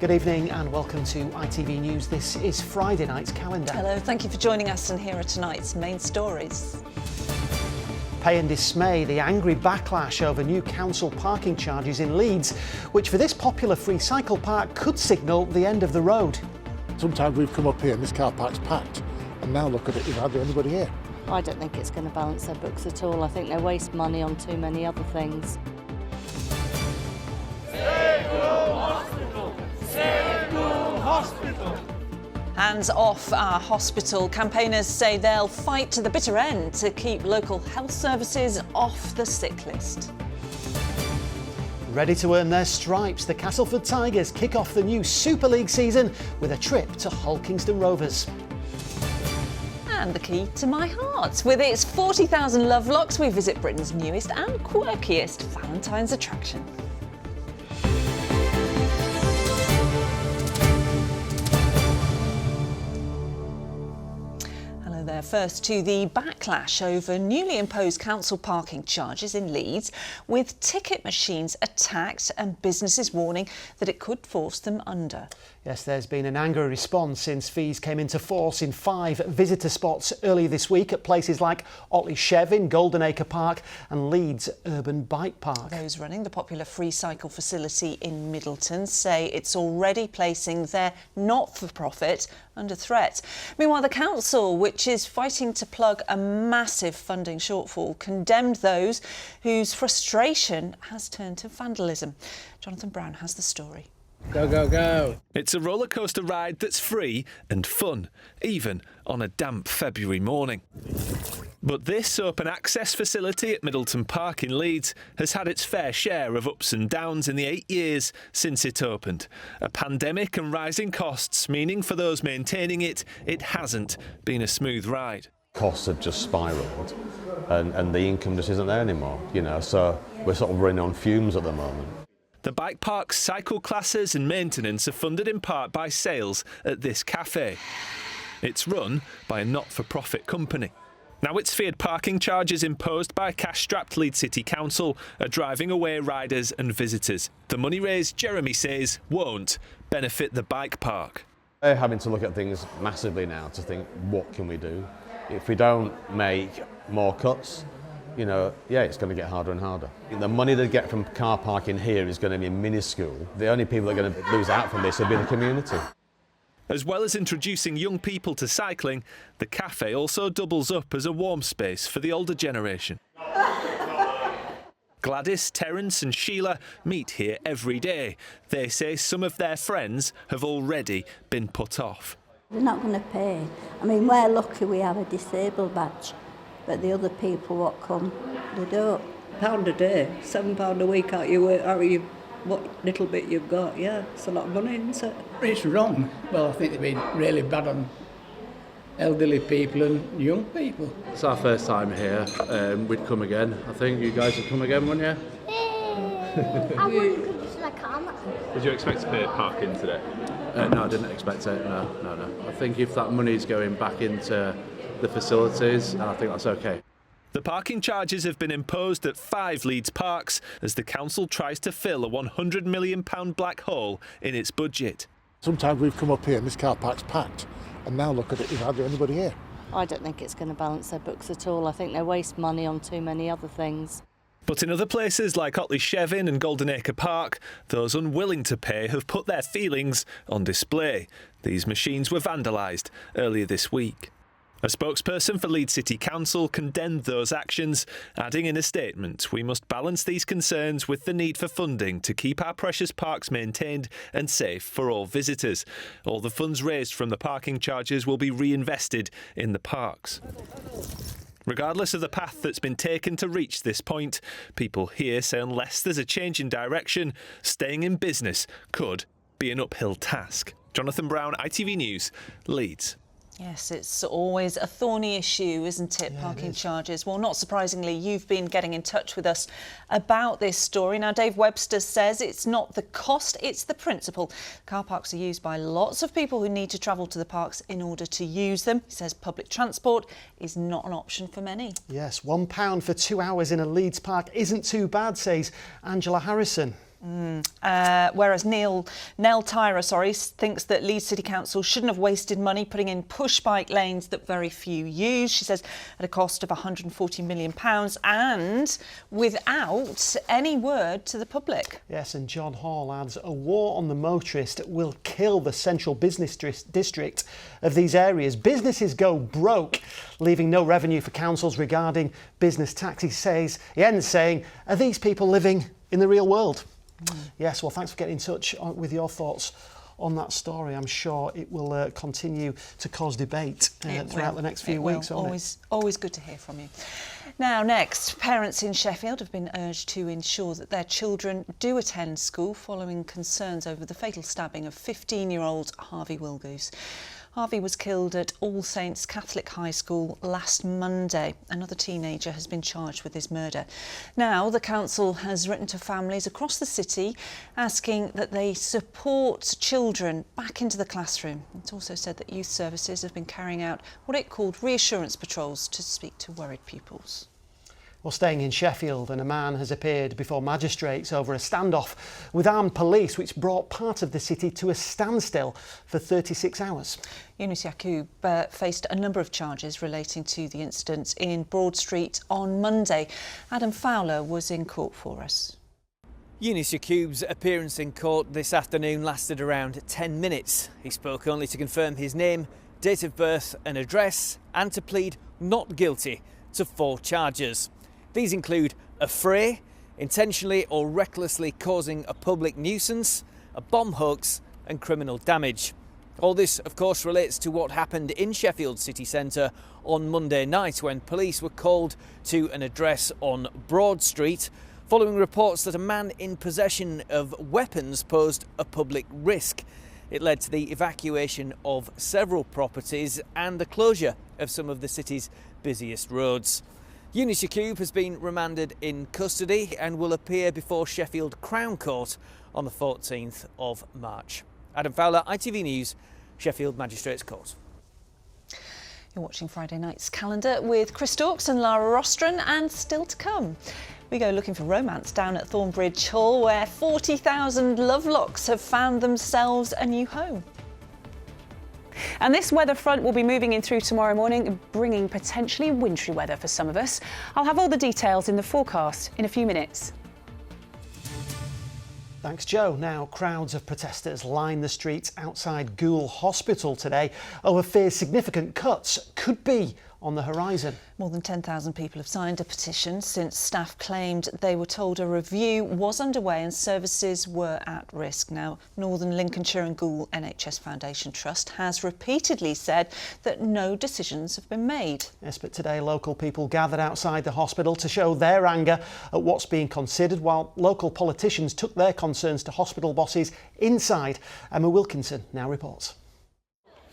Good evening and welcome to ITV News. This is Friday night's calendar. Hello, thank you for joining us, and here are tonight's main stories. Pay and dismay, the angry backlash over new council parking charges in Leeds, which for this popular free cycle park could signal the end of the road. Sometimes we've come up here and this car park's packed, and now look at it, there's hardly anybody here. I don't think it's going to balance their books at all. I think they waste money on too many other things. Hands off our hospital. Campaigners say they'll fight to the bitter end to keep local health services off the sick list. Ready to earn their stripes, the Castleford Tigers kick off the new Super League season with a trip to Hull Kingston Rovers. And the key to my heart. With its 40,000 love locks, we visit Britain's newest and quirkiest Valentine's attraction. First to the backlash over newly imposed council parking charges in Leeds, with ticket machines attacked and businesses warning that it could force them under. Yes, there's been an angry response since fees came into force in 5 visitor spots earlier this week at places like Otley Shevin, Golden Acre Park and Leeds Urban Bike Park. Those running the popular free cycle facility in Middleton say it's already placing their not-for-profit under threat. Meanwhile, the council, which is fighting to plug a massive funding shortfall, condemned those whose frustration has turned to vandalism. Jonathan Brown has the story. Go, go, go. It's a rollercoaster ride that's free and fun, even on a damp February morning. But this open access facility at Middleton Park in Leeds has had its fair share of ups and downs in the 8 years since it opened. A pandemic and rising costs, meaning for those maintaining it, it hasn't been a smooth ride. Costs have just spiralled and the income just isn't there anymore, so we're sort of running on fumes at the moment. The bike park's cycle classes and maintenance are funded in part by sales at this cafe. It's run by a not-for-profit company. Now, it's feared parking charges imposed by cash-strapped Leeds City Council are driving away riders and visitors. The money raised, Jeremy says, won't benefit the bike park. They're having to look at things massively now to think, what can we do? If we don't make more cuts, it's going to get harder and harder. The money they get from car parking here is going to be minuscule. The only people that are going to lose out from this will be the community. As well as introducing young people to cycling, the cafe also doubles up as a warm space for the older generation. Gladys, Terence and Sheila meet here every day. They say some of their friends have already been put off. They're not going to pay. I mean, we're lucky we have a disabled badge. But the other people what come, they don't. £1 a day, £7 a week out of what little bit you've got, it's a lot of money, isn't it? It's wrong. Well, I think they've been really bad on elderly people and young people. It's our first time here, we'd come again. I think you guys would come again, wouldn't you? I wouldn't because I can't. Did you expect to pay parking today? No, I didn't expect it, no. I think if that money's going back into the facilities, and I think that's okay. The parking charges have been imposed at 5 Leeds parks as the council tries to fill a £100 million black hole in its budget. Sometimes we've come up here and this car park's packed, and now look at it, there's hardly anybody here. I don't think it's going to balance their books at all. I think they waste money on too many other things. But in other places like Otley Shevin and Golden Acre Park, those unwilling to pay have put their feelings on display. These machines were vandalised earlier this week. A spokesperson for Leeds City Council condemned those actions, adding in a statement, "We must balance these concerns with the need for funding to keep our precious parks maintained and safe for all visitors. All the funds raised from the parking charges will be reinvested in the parks." Regardless of the path that's been taken to reach this point, people here say unless there's a change in direction, staying in business could be an uphill task. Jonathan Brown, ITV News, Leeds. Yes, it's always a thorny issue, isn't it, parking charges? Well, not surprisingly, you've been getting in touch with us about this story. Now, Dave Webster says it's not the cost, it's the principle. Car parks are used by lots of people who need to travel to the parks in order to use them. He says public transport is not an option for many. Yes, £1 for 2 hours in a Leeds park isn't too bad, says Angela Harrison. Whereas Nell Tyra, thinks that Leeds City Council shouldn't have wasted money putting in push bike lanes that very few use. She says at a cost of £140 million and without any word to the public. Yes, and John Hall adds a war on the motorist will kill the central business district of these areas. Businesses go broke, leaving no revenue for councils regarding business tax. He ends saying, are these people living in the real world? Yes, well, thanks for getting in touch with your thoughts on that story. I'm sure it will continue to cause debate throughout the next few weeks. Always good to hear from you. Now, next, parents in Sheffield have been urged to ensure that their children do attend school following concerns over the fatal stabbing of 15-year-old Harvey Wilgoose. Harvey was killed at All Saints Catholic High School last Monday. Another teenager has been charged with his murder. Now, the council has written to families across the city asking that they support children back into the classroom. It's also said that youth services have been carrying out what it called reassurance patrols to speak to worried pupils. Well, staying in Sheffield, and a man has appeared before magistrates over a standoff with armed police which brought part of the city to a standstill for 36 hours. Yunus Yaqub faced a number of charges relating to the incident in Broad Street on Monday. Adam Fowler was in court for us. Yunus Yaqub's appearance in court this afternoon lasted around 10 minutes. He spoke only to confirm his name, date of birth and address, and to plead not guilty to 4 charges. These include a fray, intentionally or recklessly causing a public nuisance, a bomb hoax and criminal damage. All this, of course, relates to what happened in Sheffield city centre on Monday night when police were called to an address on Broad Street following reports that a man in possession of weapons posed a public risk. It led to the evacuation of several properties and the closure of some of the city's busiest roads. Yunus Yaqub has been remanded in custody and will appear before Sheffield Crown Court on the 14th of March. Adam Fowler, ITV News, Sheffield Magistrates Court. You're watching Friday Night's Calendar with Chris Stokes and Lara Rostron, and still to come. We go looking for romance down at Thornbridge Hall, where 40,000 lovelocks have found themselves a new home. And this weather front will be moving in through tomorrow morning, bringing potentially wintry weather for some of us. I'll have all the details in the forecast in a few minutes. Thanks, Joe. Now, crowds of protesters line the streets outside Goole Hospital today over fears significant cuts could be on the horizon. More than 10,000 people have signed a petition since staff claimed they were told a review was underway and services were at risk. Now, Northern Lincolnshire and Goole NHS Foundation Trust has repeatedly said that no decisions have been made. Yes, but today local people gathered outside the hospital to show their anger at what's being considered, while local politicians took their concerns to hospital bosses inside. Emma Wilkinson now reports.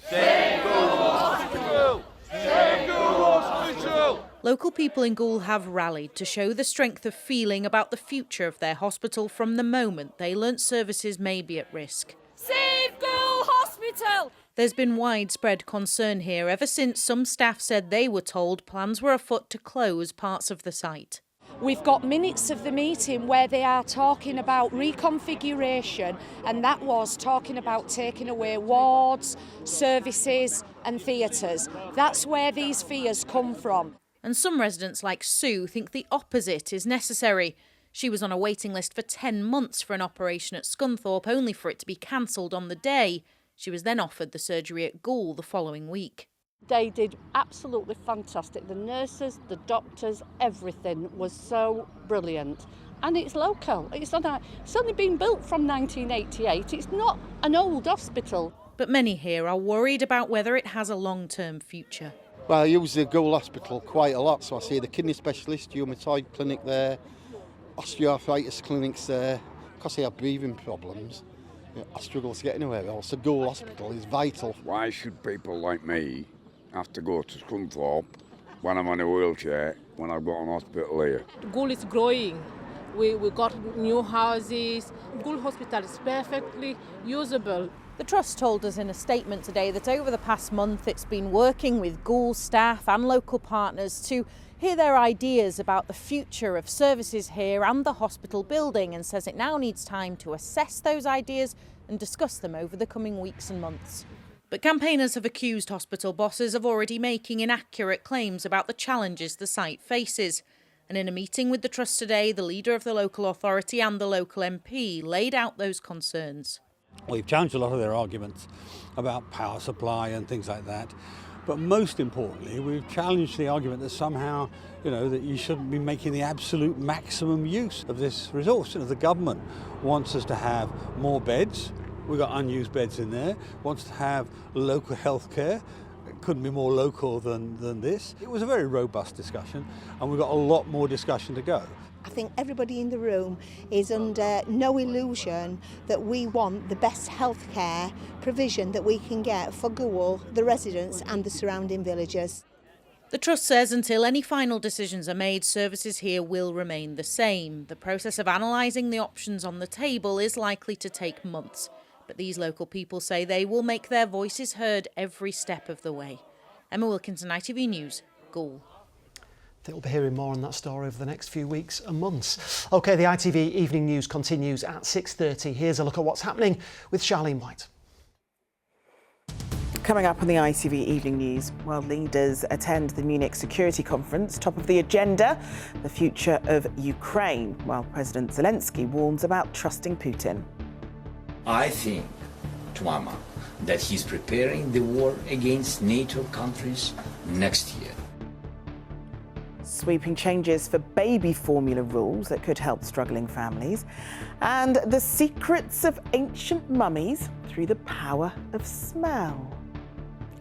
Save Goole Hospital! Save Goole Hospital! Local people in Goole have rallied to show the strength of feeling about the future of their hospital from the moment they learnt services may be at risk. Save Goole Hospital! There's been widespread concern here ever since some staff said they were told plans were afoot to close parts of the site. We've got minutes of the meeting where they are talking about reconfiguration, and that was talking about taking away wards, services and theatres. That's where these fears come from. And some residents like Sue think the opposite is necessary. She was on a waiting list for 10 months for an operation at Scunthorpe, only for it to be cancelled on the day. She was then offered the surgery at Goole the following week. They did absolutely fantastic. The nurses, the doctors, everything was so brilliant. And it's local. It's only been built from 1988. It's not an old hospital. But many here are worried about whether it has a long-term future. Well, I use the Goole Hospital quite a lot, so I see the kidney specialist, rheumatoid clinic there, osteoarthritis clinics there. Because I have breathing problems, I struggle to get anywhere else. The Goole Hospital is vital. Why should people like me have to go to Scunthorpe when I'm on a wheelchair when I've got an hospital here? Goole is growing. We got new houses. Goole Hospital is perfectly usable. The Trust told us in a statement today that over the past month it's been working with Goole staff and local partners to hear their ideas about the future of services here and the hospital building, and says it now needs time to assess those ideas and discuss them over the coming weeks and months. But campaigners have accused hospital bosses of already making inaccurate claims about the challenges the site faces. And in a meeting with the Trust today, the leader of the local authority and the local MP laid out those concerns. We've challenged a lot of their arguments about power supply and things like that. But most importantly, we've challenged the argument that somehow, that you shouldn't be making the absolute maximum use of this resource. The government wants us to have more beds. We've got unused beds in there. Wants to have local health care. It couldn't be more local than this. It was a very robust discussion, and we've got a lot more discussion to go. I think everybody in the room is under no illusion that we want the best healthcare provision that we can get for Goole, the residents and the surrounding villages. The Trust says until any final decisions are made, services here will remain the same. The process of analysing the options on the table is likely to take months. But these local people say they will make their voices heard every step of the way. Emma Wilkinson, ITV News, Goole. I think we'll be hearing more on that story over the next few weeks and months. OK, the ITV Evening News continues at 6:30. Here's a look at what's happening with Charlene White. Coming up on the ITV Evening News, world leaders attend the Munich Security Conference. Top of the agenda, the future of Ukraine, while President Zelensky warns about trusting Putin. I think, Tuama, that he's preparing the war against NATO countries next year. Sweeping changes for baby formula rules that could help struggling families. And the secrets of ancient mummies through the power of smell.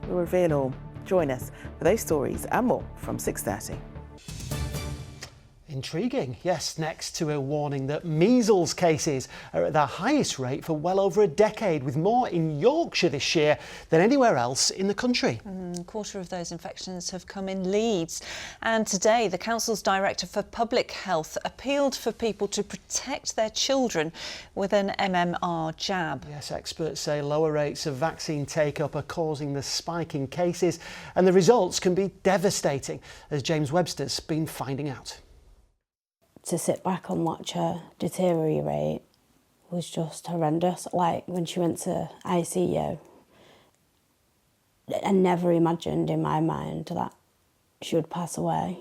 We'll reveal all. Join us for those stories and more from 6:30. Intriguing. Yes, next to a warning that measles cases are at their highest rate for well over a decade, with more in Yorkshire this year than anywhere else in the country. A quarter of those infections have come in Leeds. And today, the council's director for public health appealed for people to protect their children with an MMR jab. Yes, experts say lower rates of vaccine take-up are causing the spike in cases, and the results can be devastating, as James Webster's been finding out. To sit back and watch her deteriorate was just horrendous. Like when she went to ICU, I never imagined in my mind that she would pass away.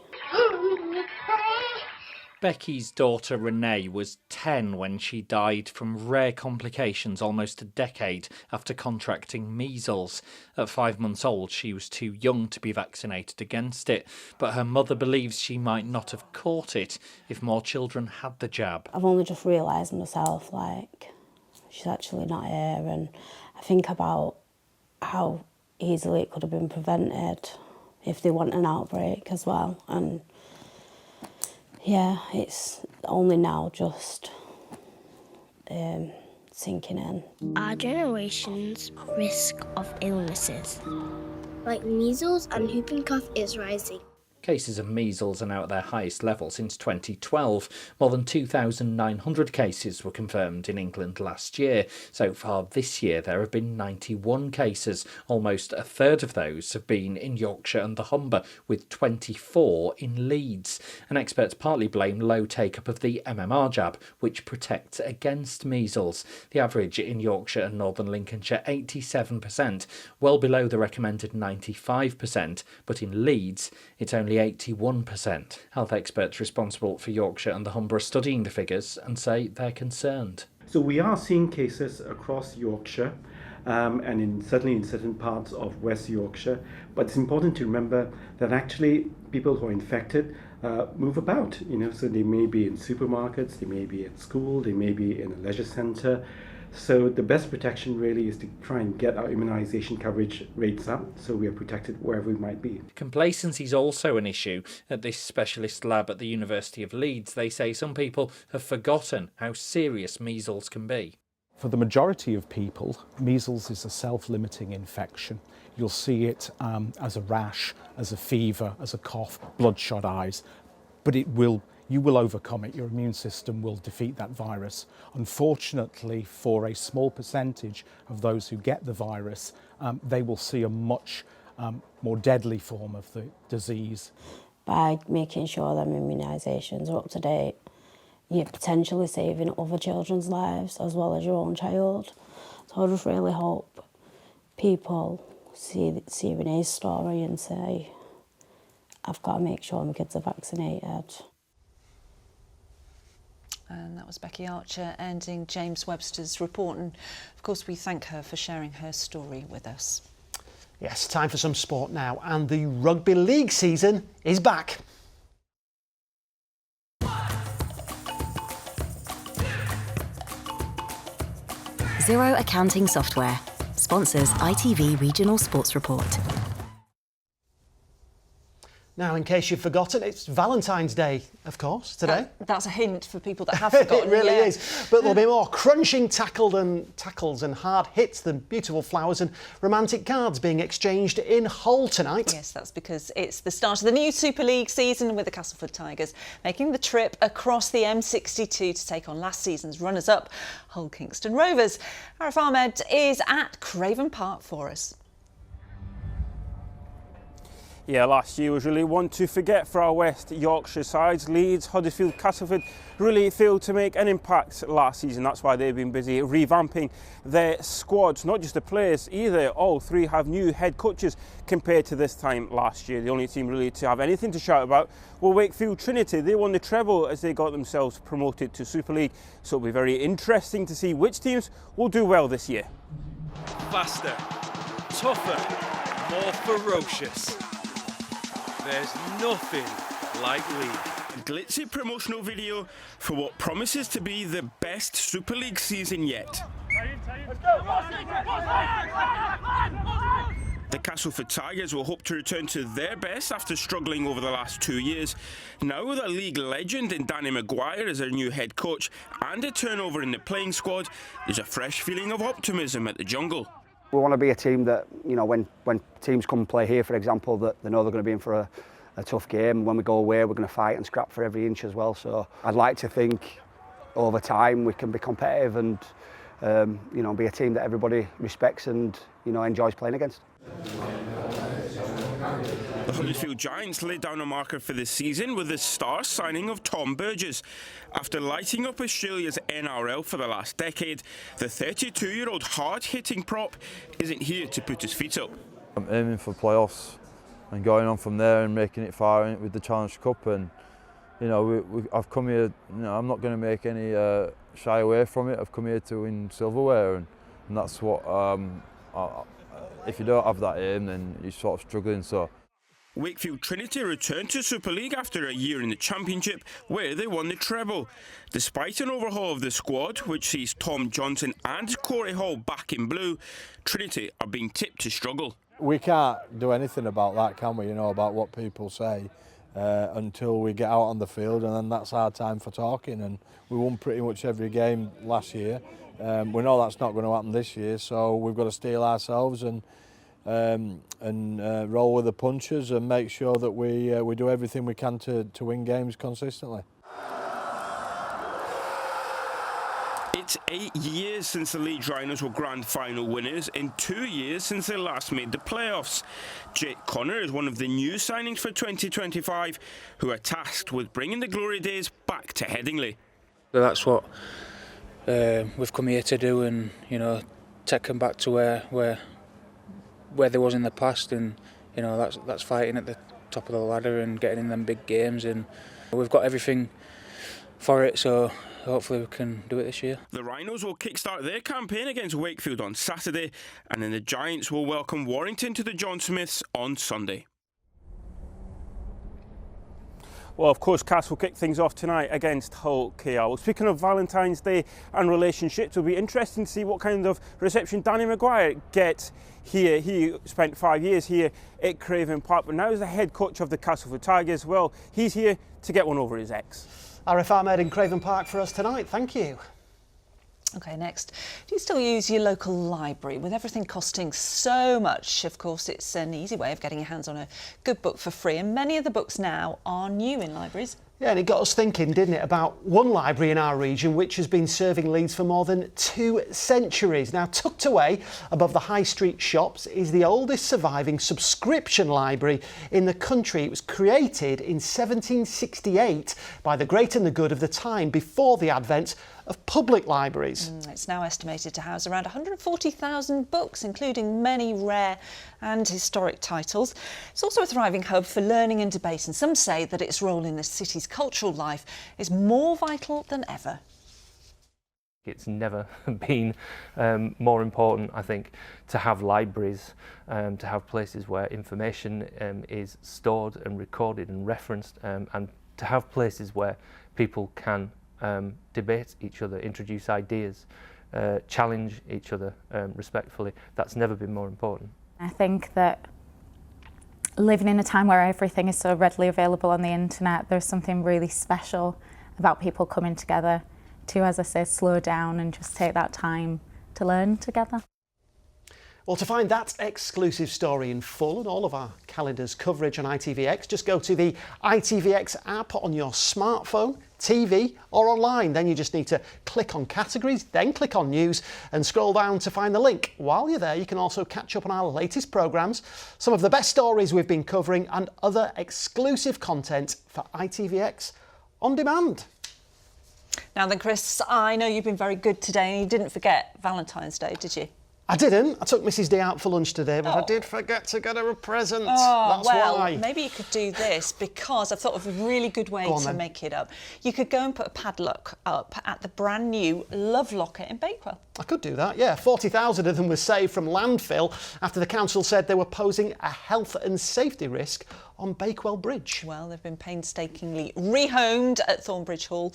Becky's daughter Renee was 10 when she died from rare complications almost a decade after contracting measles. At 5 months old, she was too young to be vaccinated against it, but her mother believes she might not have caught it if more children had the jab. I've only just realised myself, like, she's actually not here, and I think about how easily it could have been prevented if they want an outbreak as well. And yeah, it's only now just sinking in. Our generation's risk of illnesses, like measles and whooping cough, is rising. Cases of measles are now at their highest level since 2012. More than 2,900 cases were confirmed in England last year. So far this year, there have been 91 cases. Almost a third of those have been in Yorkshire and the Humber, with 24 in Leeds. And experts partly blame low take-up of the MMR jab, which protects against measles. The average in Yorkshire and Northern Lincolnshire, 87%, well below the recommended 95%. But in Leeds, it's only 81%. Health experts responsible for Yorkshire and the Humber are studying the figures and say they're concerned. So we are seeing cases across Yorkshire and certainly in certain parts of West Yorkshire. But it's important to remember that actually people who are infected move about. So they may be in supermarkets, they may be at school, they may be in a leisure centre. So the best protection really is to try and get our immunisation coverage rates up so we are protected wherever we might be. Complacency is also an issue. At this specialist lab at the University of Leeds, they say some people have forgotten how serious measles can be. For the majority of people, measles is a self-limiting infection. You'll see it as a rash, as a fever, as a cough, bloodshot eyes, but it will you will overcome it. Your immune system will defeat that virus. Unfortunately, for a small percentage of those who get the virus, they will see a much more deadly form of the disease. By making sure them immunisations are up to date, you're potentially saving other children's lives as well as your own child. So I just really hope people see Renee's story and say, I've got to make sure my kids are vaccinated. And that was Becky Archer ending James Webster's report. And of course, we thank her for sharing her story with us. Yes, time for some sport now. And the rugby league season is back. Xero Accounting Software sponsors ITV Regional Sports Report. Now, in case you've forgotten, it's Valentine's Day, of course, today. That's a hint for people that have forgotten. It really is. But there'll be more crunching tackles and hard hits than beautiful flowers and romantic cards being exchanged in Hull tonight. Yes, that's because it's the start of the new Super League season, with the Castleford Tigers making the trip across the M62 to take on last season's runners-up, Hull Kingston Rovers. Arif Ahmed is at Craven Park for us. Yeah, last year was really one to forget for our West Yorkshire sides. Leeds, Huddersfield, Castleford really failed to make an impact last season. That's why they've been busy revamping their squads. Not just the players either. All three have new head coaches compared to this time last year. The only team really to have anything to shout about were Wakefield Trinity. They won the treble as they got themselves promoted to Super League. So it'll be very interesting to see which teams will do well this year. Faster, tougher, more ferocious. There's nothing like League. Glitzy promotional video for what promises to be the best Super League season yet. The Castleford Tigers will hope to return to their best after struggling over the last 2 years. Now with a league legend in Danny Maguire as their new head coach and a turnover in the playing squad, there's a fresh feeling of optimism at the Jungle. We want to be a team that, you know, when teams come and play here, for example, that they know they're going to be in for a tough game. When we go away, we're going to fight and scrap for every inch as well. So I'd like to think over time we can be competitive and, you know, be a team that everybody respects and, you know, enjoys playing against. The Huddersfield Giants laid down a marker for this season with the star signing of Tom Burgess. After lighting up Australia's NRL for the last decade, the 32-year-old hard-hitting prop isn't here to put his feet up. I'm aiming for playoffs and going on from there and making it far with the Challenge Cup. And you know, I've come here. You know, I'm not going to make any shy away from it. I've come here to win silverware, and that's what. If you don't have that aim, then you're sort of struggling. So. Wakefield Trinity returned to Super League after a year in the Championship, where they won the treble. Despite an overhaul of the squad, which sees Tom Johnson and Corey Hall back in blue, Trinity are being tipped to struggle. We can't do anything about that, can we? You know, about what people say until we get out on the field, and then that's our time for talking. And we won pretty much every game last year. We know that's not going to happen this year, so we've got to steel ourselves and roll with the punches and make sure that we do everything we can to win games consistently. It's 8 years since the Leeds Rhinos were grand final winners and 2 years since they last made the playoffs. Jake Connor is one of the new signings for 2025 who are tasked with bringing the glory days back to Headingley. That's what we've come here to do, and you know, take them back to where they was in the past, and you know, that's fighting at the top of the ladder and getting in them big games, and we've got everything for it, so hopefully we can do it this year. The Rhinos will kickstart their campaign against Wakefield on Saturday, and then the Giants will welcome Warrington to the John Smiths on Sunday. Well, of course, Cass will kick things off tonight against Hull KR. Well, speaking of Valentine's Day and relationships, it'll be interesting to see what kind of reception Danny Maguire gets here. He spent 5 years here at Craven Park, but now as the head coach of the Castleford Tigers, well, he's here to get one over his ex. Arif Ahmed in Craven Park for us tonight. Thank you. OK, next. Do you still use your local library? With everything costing so much, of course, it's an easy way of getting your hands on a good book for free. And many of the books now are new in libraries. Yeah, and it got us thinking, didn't it, about one library in our region which has been serving Leeds for more than 2 centuries. Now, tucked away above the high street shops is the oldest surviving subscription library in the country. It was created in 1768 by the great and the good of the time, before the advent of public libraries. It's now estimated to house around 140,000 books, including many rare and historic titles. It's also a thriving hub for learning and debate, and some say that its role in the city's cultural life is more vital than ever. It's never been more important, I think, to have libraries, to have places where information is stored and recorded and referenced, and to have places where people can debate each other, introduce ideas, challenge each other respectfully. That's never been more important. I think that living in a time where everything is so readily available on the internet, there's something really special about people coming together to, as I say, slow down and just take that time to learn together. Well, to find that exclusive story in full and all of our calendar's coverage on ITVX, just go to the ITVX app on your smartphone, TV or online. Then you just need to click on categories, then click on news and scroll down to find the link. While you're there, you can also catch up on our latest programmes, some of the best stories we've been covering and other exclusive content for ITVX on demand. Now then, Chris, I know you've been very good today and you didn't forget Valentine's Day, did you? I didn't. I took Mrs D out for lunch today, but I did forget to get her a present. Oh, That's well, why. maybe you could do this, because I've thought of a really good way to make it up. You could go and put a padlock up at the brand new Love Locker in Bakewell. I could do that, yeah. 40,000 of them were saved from landfill after the council said they were posing a health and safety risk on Bakewell Bridge. Well, they've been painstakingly rehomed at Thornbridge Hall,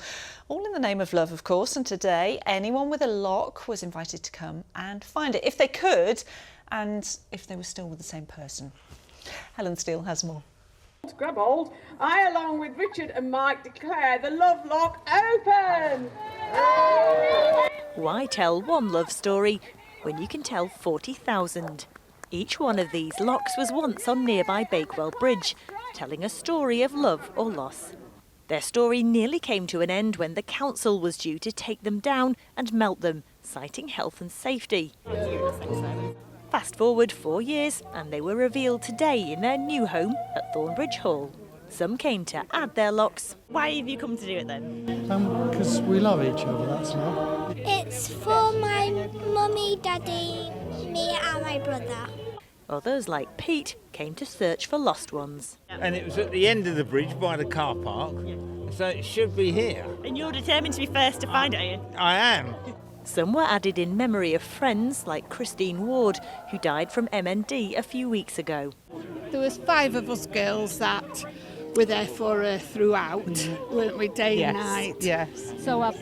all in the name of love, of course, and today anyone with a lock was invited to come and find it, if they could, and if they were still with the same person. Helen Steele has more. Grab hold. I, along with Richard and Mike, declare the Love Lock open! Why tell one love story when you can tell 40,000? Each one of these locks was once on nearby Bakewell Bridge, telling a story of love or loss. Their story nearly came to an end when the council was due to take them down and melt them, citing health and safety. Fast forward 4 years and they were revealed today in their new home at Thornbridge Hall. Some came to add their locks. Why have you come to do it then? Because we love each other, that's all. It's for my mummy, daddy, me and my brother. Others, like Pete, came to search for lost ones. And it was at the end of the bridge by the car park, so it should be here. And you're determined to be first to find it, are you? I am. Some were added in memory of friends like Christine Ward, who died from MND a few weeks ago. There was 5 of us girls that were there for her throughout, weren't we, day and night? Yes. So I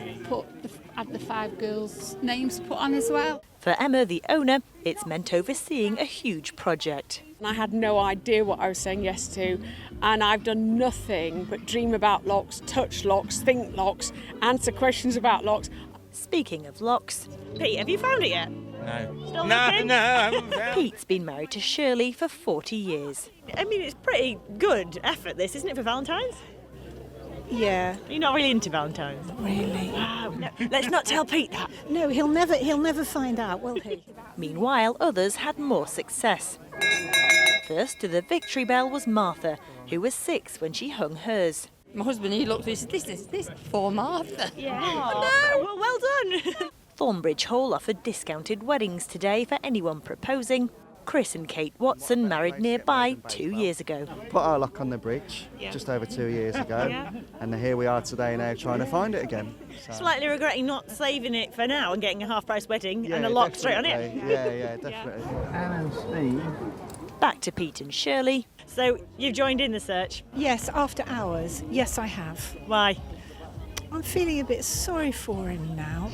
had the 5 girls' names put on as well. For Emma, the owner, it's meant overseeing a huge project. I had no idea what I was saying yes to, and I've done nothing but dream about locks, touch locks, think locks, answer questions about locks. Speaking of locks, Pete, have you found it yet? No. Still No, looking? I haven't found it. Pete's been married to Shirley for 40 years. I mean, it's pretty good effort, this, isn't it, for Valentine's? Yeah. You're not really into Valentine's? Really? Oh, no. Let's not tell Pete that. No, he'll never find out, will he? Meanwhile, others had more success. First to the victory bell was Martha, who was 6 when she hung hers. My husband, he looked, he said, this is for Martha. Yeah. Oh, Well done. Thornbridge Hall offered discounted weddings today for anyone proposing. Chris and Kate Watson married nearby 2 years ago. Put our lock on the bridge just over 2 years ago, and here we are today now trying to find it again. So. Slightly regretting not saving it for now and getting a half-price wedding and a lock straight on it. Yeah, definitely. Alan Steve. Back to Pete and Shirley. So you've joined in the search? Yes, after hours. Yes, I have. Why? I'm feeling a bit sorry for him now.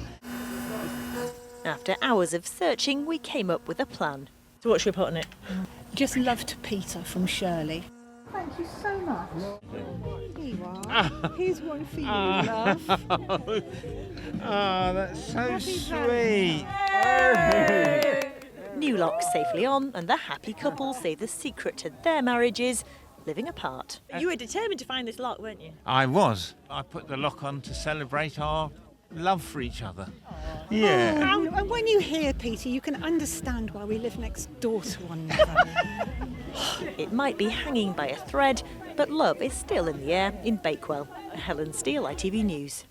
After hours of searching, we came up with a plan. So what should we put on it? Just love to Peter from Shirley. Thank you so much. Here you are. Here's one for you, love. Oh, that's so sweet. New locks safely on, and the happy couple say the secret to their marriage is living apart. You were determined to find this lock, weren't you? I was. I put the lock on to celebrate our love for each other. Yeah. And when you hear Peter, you can understand why we live next door to one another. It might be hanging by a thread, but love is still in the air in Bakewell. Helen Steele, ITV News.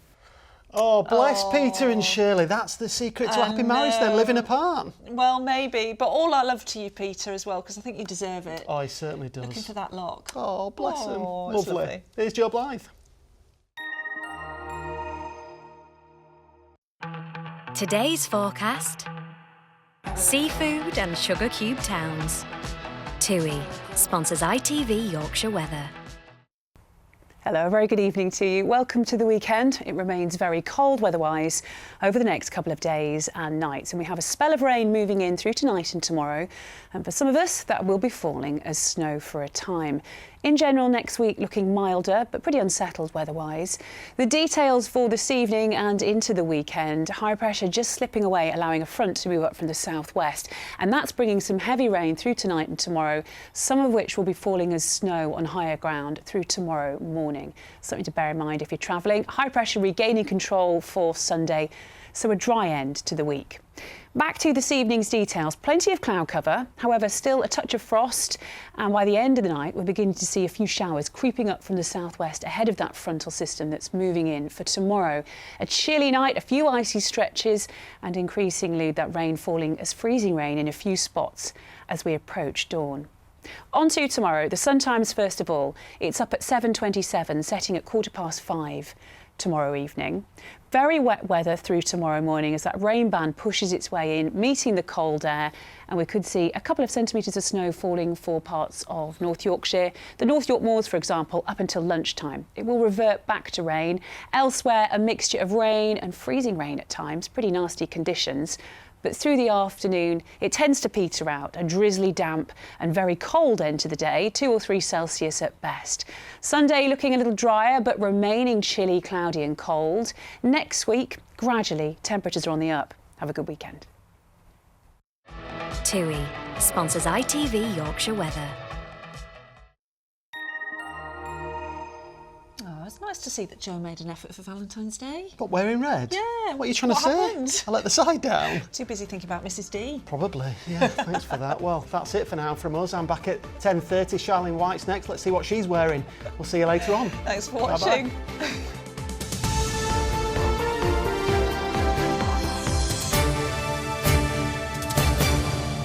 Oh, bless Peter and Shirley. That's the secret to happy marriage, then, living apart. Well, maybe, but all our love to you, Peter, as well, because I think you deserve it. Oh, he certainly does. Looking for that lock. Oh, bless him. Lovely. Lovely. Here's Joe Blythe. Today's forecast: seafood and sugar cube towns. TUI sponsors ITV Yorkshire Weather. Hello, a very good evening to you. Welcome to the weekend. It remains very cold weather-wise over the next couple of days and nights, and we have a spell of rain moving in through tonight and tomorrow, and for some of us that will be falling as snow for a time. In general, next week looking milder but pretty unsettled weather-wise. The details for this evening and into the weekend: high pressure just slipping away, allowing a front to move up from the southwest, and that's bringing some heavy rain through tonight and tomorrow, some of which will be falling as snow on higher ground through tomorrow morning. Something to bear in mind if you're travelling. High pressure regaining control for Sunday, so a dry end to the week. Back to this evening's details. Plenty of cloud cover, however still a touch of frost, and by the end of the night we're beginning to see a few showers creeping up from the southwest ahead of that frontal system that's moving in for tomorrow. A chilly night, a few icy stretches, and increasingly that rain falling as freezing rain in a few spots as we approach dawn. On to tomorrow, the sun times first of all. It's up at 7:27, setting at 5:15 tomorrow evening. Very wet weather through tomorrow morning as that rain band pushes its way in, meeting the cold air, and we could see a couple of centimetres of snow falling for parts of North Yorkshire. The North York Moors, for example, up until lunchtime. It will revert back to rain. Elsewhere, a mixture of rain and freezing rain at times, pretty nasty conditions. But through the afternoon, it tends to peter out, a drizzly, damp and very cold end to the day, 2 or 3 Celsius at best. Sunday looking a little drier, but remaining chilly, cloudy and cold. Next week, gradually, temperatures are on the up. Have a good weekend. TUI sponsors ITV Yorkshire Weather. It's nice to see that Joe made an effort for Valentine's Day. What, wearing red? Yeah. What are you trying to say? Happened? I let the side down. Too busy thinking about Mrs D. Probably, yeah. Thanks for that. Well, that's it for now from us. I'm back at 10:30. Charlene White's next. Let's see what she's wearing. We'll see you later on. Thanks for watching. Bye-bye.